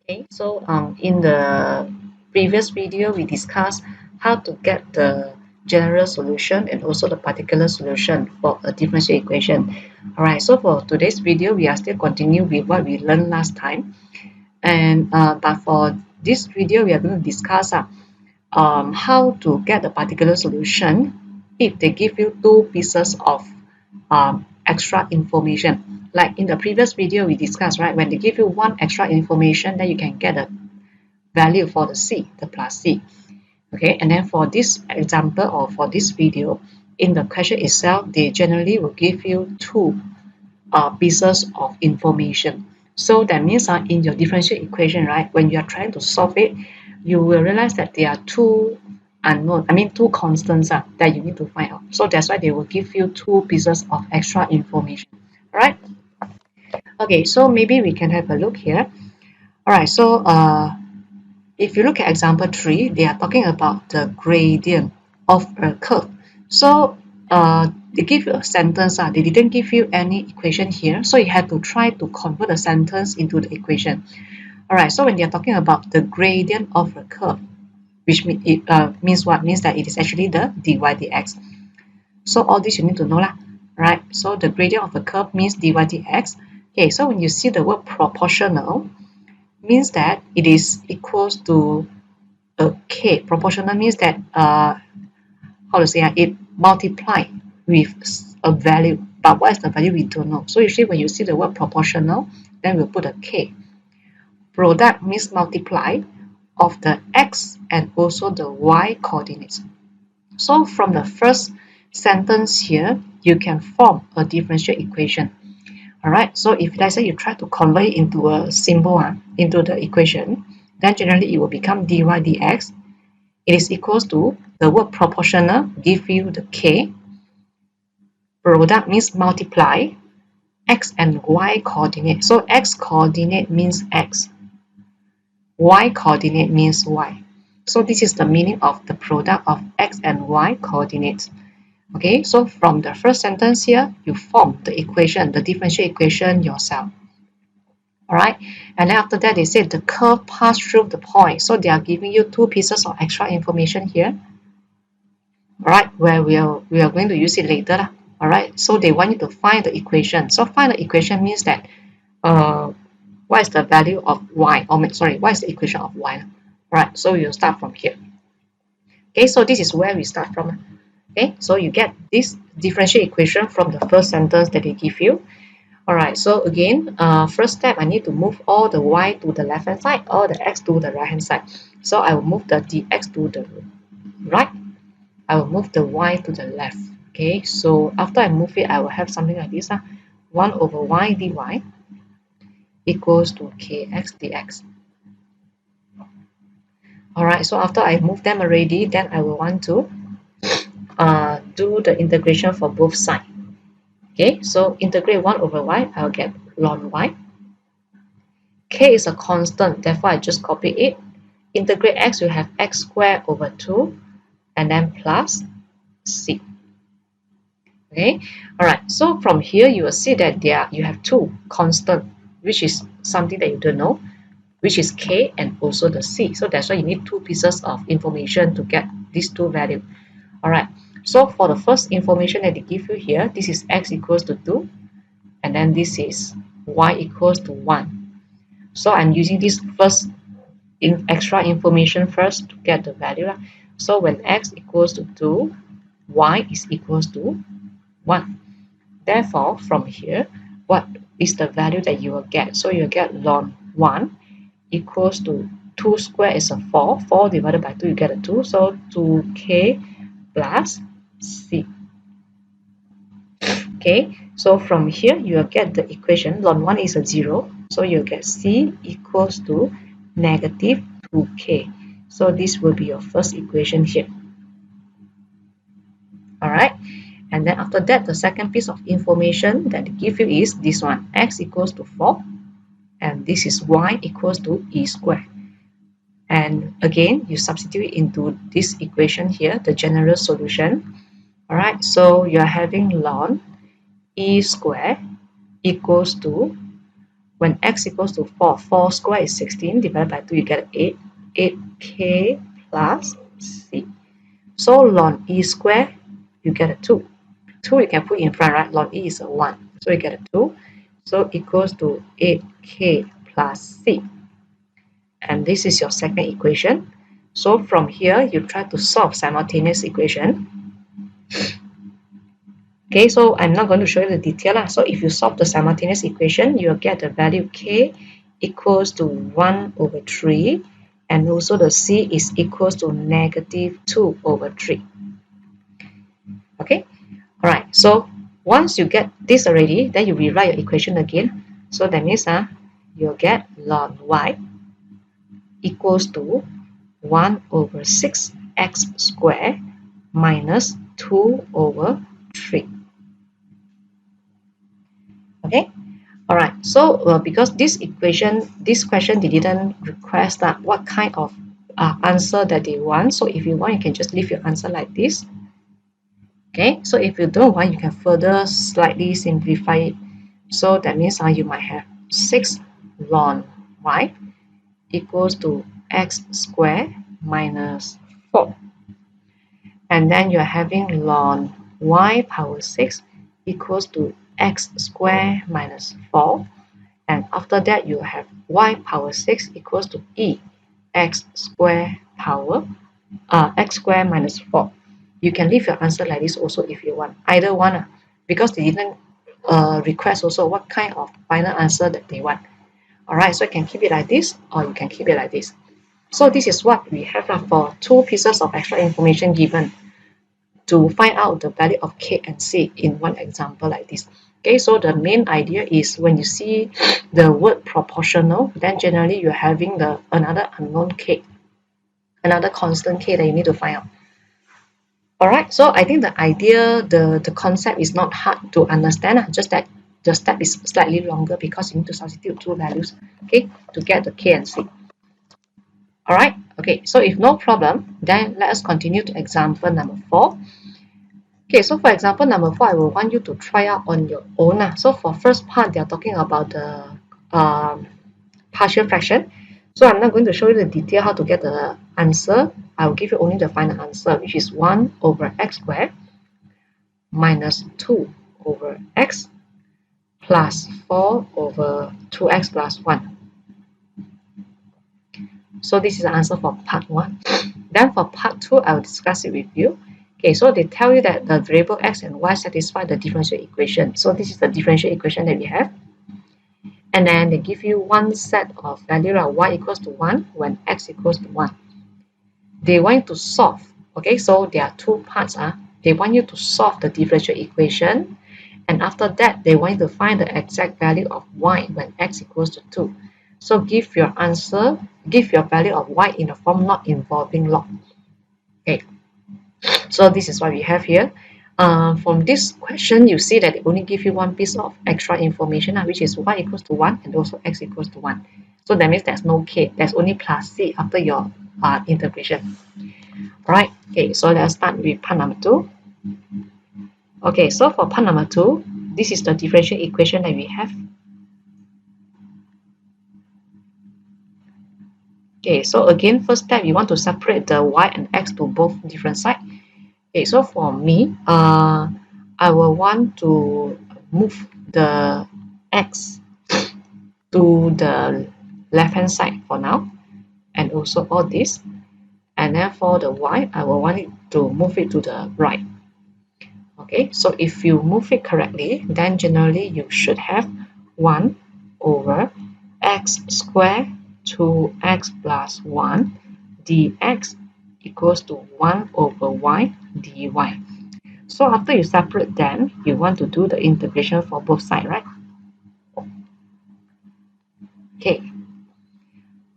Okay, so in the previous video, we discussed how to get the general solution and also the particular solution for a differential equation. All right, so for today's video, we are still continue with what we learned last time. And but for this video, we are going to discuss how to get the particular solution if they give you two pieces of extra information. Like in the previous video we discussed, right? When they give you one extra information, then you can get a value for the C, the plus C. Okay, and then for this example or for this video, in the question itself, they generally will give you two pieces of information. So that means in your differential equation, right, when you are trying to solve it, you will realize that there are two unknown, two constants that you need to find out. So that's why they will give you two pieces of extra information. All right. Okay, so maybe we can have a look here. All right, so if you look at example 3, they are talking about the gradient of a curve. So they give you a sentence, they didn't give you any equation here, so you have to try to convert the sentence into the equation. All right, so when they're talking about the gradient of a curve, which means what? Means that it is actually the dy dx. So all this you need to know lah, right? So the gradient of a curve means dy dx. Okay, so when you see the word proportional, means that it is equals to a k. Proportional means that how to say it multiply with a value, but what is the value we don't know. So usually when you see the word proportional, then we'll put a k. Product means multiply of the x and also the y coordinates. So from the first sentence here, you can form a differential equation. All right, so if let's say you try to convert it into a symbol, into the equation, then generally it will become dy dx. It is equals to the word proportional, give you the k. Product means multiply, x and y coordinate. So x coordinate means x, y coordinate means y. So this is the meaning of the product of x and y coordinates. Okay, so from the first sentence here, you form the equation, the differential equation yourself. All right, and then after that, they said the curve passed through the point. So they are giving you two pieces of extra information here. All right, where we are going to use it later. All right, so they want you to find the equation. So find the equation means that what is the value of y? Or sorry, what is the equation of y? All right, so you'll start from here. Okay, so this is where we start from. Okay, so you get this differential equation from the first sentence that they give you. All right, so again, first step, I need to move all the y to the left hand side, all the x to the right hand side. So I will move the dx to the right. I will move the y to the left. Okay, so after I move it, I will have something like this. 1 over y dy equals to kx dx. All right, so after I move them already, then I will want to do the integration for both sides. Okay, so integrate 1 over y, I'll get ln y. K is a constant, therefore I just copy it. Integrate x, you have x squared over 2 and then plus c. Okay, all right, so from here you will see that you have two constant, which is something that you don't know, which is k and also the c. So that's why you need two pieces of information to get these two values. All right, so for the first information that they give you here, this is x equals to 2 and then this is y equals to 1. So I'm using this first extra information first to get the value. So when x equals to 2, y is equals to 1. Therefore, from here, what is the value that you will get? So you get ln 1 equals to 2 squared is a 4. 4 divided by 2, you get a 2. So 2k plus c. Okay, so from here, you will get the equation. Ln 1 is a 0. So you'll get c equals to negative 2k. So this will be your first equation here. All right. And then after that, the second piece of information that they give you is this one, x equals to 4. And this is y equals to e squared. And again, you substitute into this equation here, the general solution. All right, so you're having ln e squared equals to when x equals to 4, 4 square is 16, divided by 2, you get 8, 8k plus c. So ln e square, you get a 2. 2 you can put in front, right? Ln e is a 1, so you get a 2. So equals to 8k plus c. And this is your second equation. So from here, you try to solve simultaneous equation. Okay, so I'm not going to show you the detail. So if you solve the simultaneous equation, you'll get the value k equals to 1 over 3. And also the c is equals to negative 2 over 3. Okay, all right. So once you get this already, then you rewrite your equation again. So that means you'll get ln y equals to 1 over 6x squared minus 2 over 3. Okay, all right. So because this question, they didn't request that what kind of answer that they want. So if you want, you can just leave your answer like this. Okay, so if you don't want, you can further slightly simplify it. So that means you might have 6 ln y equals to x squared minus 4. And then you're having ln y power 6 equals to x squared minus 4. And after that, you have y power 6 equals to e x squared power x squared minus 4. You can leave your answer like this also if you want. Either one, because they didn't request also what kind of final answer that they want. Alright, so you can keep it like this or you can keep it like this. So this is what we have for 2 pieces of extra information given to find out the value of k and c in one example like this. Okay, so the main idea is when you see the word proportional, then generally you're having another unknown k, another constant k that you need to find out. Alright, so I think the idea, the concept is not hard to understand, just that the step is slightly longer because you need to substitute 2 values, okay, to get the k and c. Alright, okay, so if no problem, then let us continue to example number 4. Okay, so for example number 4, I will want you to try out on your own. So for first part, they are talking about the partial fraction. So I'm not going to show you the detail how to get the answer. I will give you only the final answer, which is 1 over x squared minus 2 over x plus 4 over 2x plus 1. So this is the answer for part 1. Then for part 2, I will discuss it with you. Okay, so they tell you that the variable x and y satisfy the differential equation. So this is the differential equation that we have. And then they give you one set of value like y equals to 1 when x equals to 1. They want you to solve. Okay, so there are 2 parts. They want you to solve the differential equation. And after that, they want you to find the exact value of y when x equals to 2. So give your answer, give your value of y in a form not involving log. Okay, so this is what we have here. From this question, you see that they only give you one piece of extra information, which is y equals to 1 and also x equals to 1. So that means there's no k, there's only plus c after your integration. Alright, okay, so let's start with part number 2. Okay, so for part number 2, this is the differential equation that we have. Okay, so again, first step, you want to separate the y and x to both different sides. Okay, so for me, I will want to move the x to the left hand side for now, and also all this. And then for the y, I will want it to move it to the right. Okay, so if you move it correctly, then generally you should have 1 over x squared 2x plus 1 dx equals to 1 over y dy. So after you separate them, you want to do the integration for both sides, right? Okay.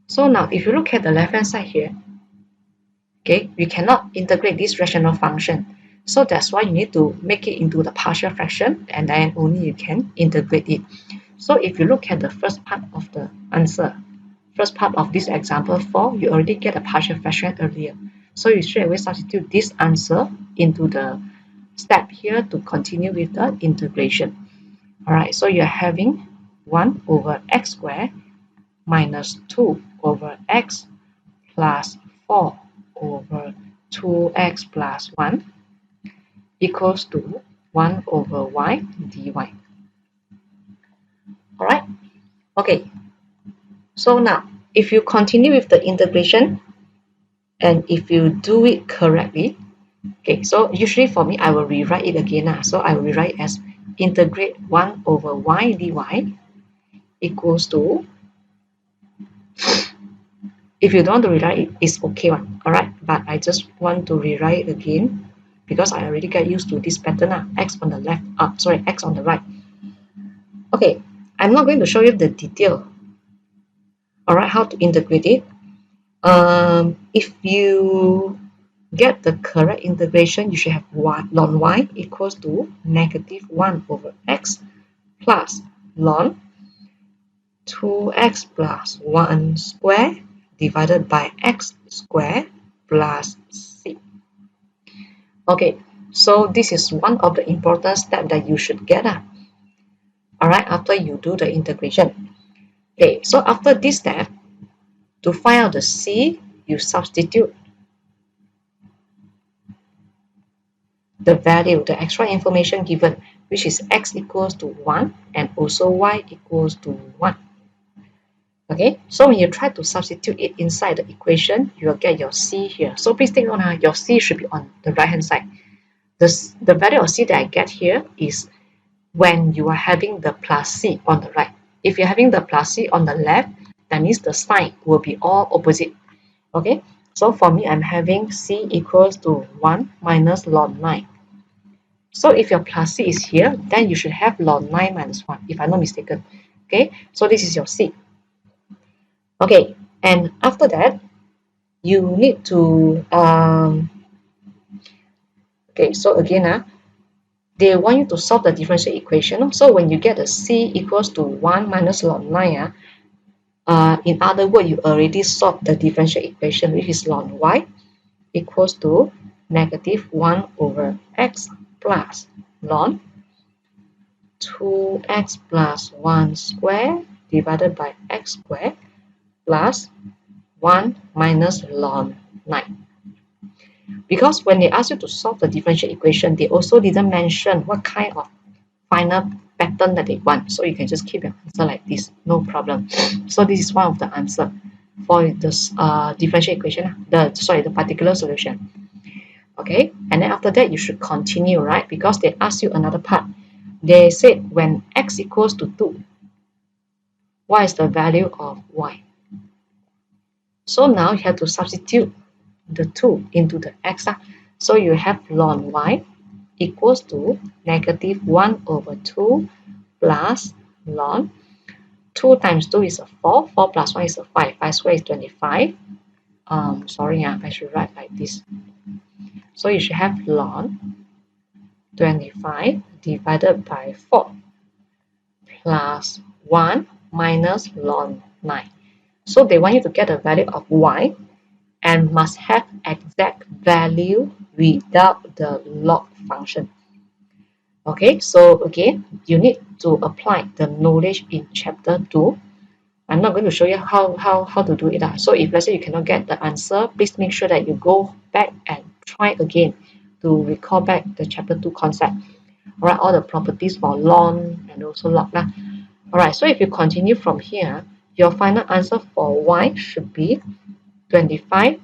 So now if you look at the left hand side here, okay, we cannot integrate this rational function. So that's why you need to make it into the partial fraction and then only you can integrate it. So if you look at the first part of the answer, first part of this example 4, you already get a partial fraction earlier. So you straight away substitute this answer into the step here to continue with the integration. Alright, so you're having 1 over x squared minus 2 over x plus 4 over 2x plus 1 equals to 1 over y dy. Alright, okay. So now, if you continue with the integration, and if you do it correctly, okay, so usually for me, I will rewrite it again. So I will rewrite it as integrate 1 over y dy equals to, if you don't want to rewrite it, it's okay one. Alright, but I just want to rewrite it again because I already get used to this pattern. X on the left, x on the right. Okay, I'm not going to show you the detail. Alright, how to integrate it. If you get the correct integration, you should have ln y equals to negative 1 over x plus ln 2x plus 1 square divided by x square plus c. Okay, so this is one of the important steps that you should get. Alright, after you do the integration. Okay, so after this step, to find out the c, you substitute the value, the extra information given, which is x equals to 1 and also y equals to 1. Okay, so when you try to substitute it inside the equation, you will get your c here. So please take note, your c should be on the right hand side. The value of c that I get here is when you are having the plus c on the right. If you're having the plus c on the left, that means the sign will be all opposite. Okay, so for me, I'm having c equals to 1 minus ln 9. So if your plus c is here, then you should have ln 9 minus 1, if I'm not mistaken. Okay, so this is your c. Okay, and after that, you need to, okay, so again, they want you to solve the differential equation. So when you get the c equals to 1 minus ln 9, in other words, you already solved the differential equation, which is ln y equals to negative 1 over x plus ln 2x plus 1 square divided by x square plus 1 minus ln 9. Because when they ask you to solve the differential equation, they also didn't mention what kind of final pattern that they want. So you can just keep your answer like this, no problem. So this is one of the answer for this differential equation, the particular solution. Okay, and then after that you should continue, right? Because they ask you another part. They said when x equals to 2, what is the value of y? So now you have to substitute the 2 into the x. So you have ln y equals to negative 1 over 2 plus ln 2 times 2 is a 4, 4 plus 1 is a 5, 5 squared is 25. Sorry, I should write like this. So you should have ln 25 divided by 4 plus 1 minus ln 9. So they want you to get the value of y and must have exact value without the log function. Okay, so again, you need to apply the knowledge in chapter 2. I'm not going to show you how to do it. So if let's say you cannot get the answer, please make sure that you go back and try again to recall back the chapter 2 concept. Alright, all the properties for ln and also log. Alright, so if you continue from here, your final answer for y should be 25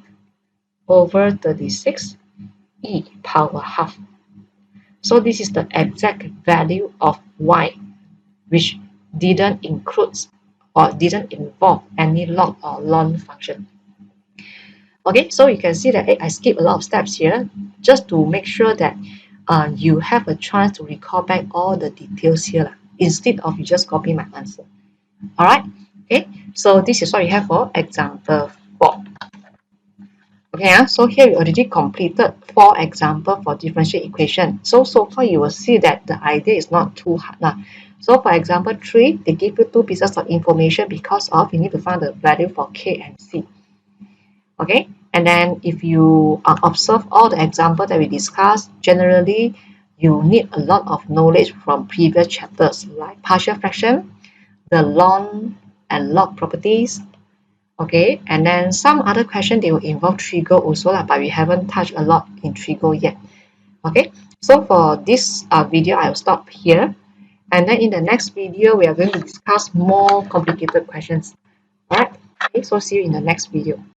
over 36 e power half. So this is the exact value of y, which didn't include or didn't involve any log or ln function. Okay, so you can see that I skip a lot of steps here just to make sure that you have a chance to recall back all the details here instead of you just copy my answer. Alright, okay, so this is what we have for example 4. Okay, so here we already completed 4 examples for differential equation. So far you will see that the idea is not too hard. So for example 3, they give you 2 pieces of information because of you need to find the value for k and c. Okay, and then if you observe all the examples that we discussed, generally you need a lot of knowledge from previous chapters like partial fraction, the long and log properties. Okay, and then some other question they will involve trigger also lah, but we haven't touched a lot in trigger yet. Okay, so for this video I will stop here, and then in the next video we are going to discuss more complicated questions. All right, okay, so see you in the next video.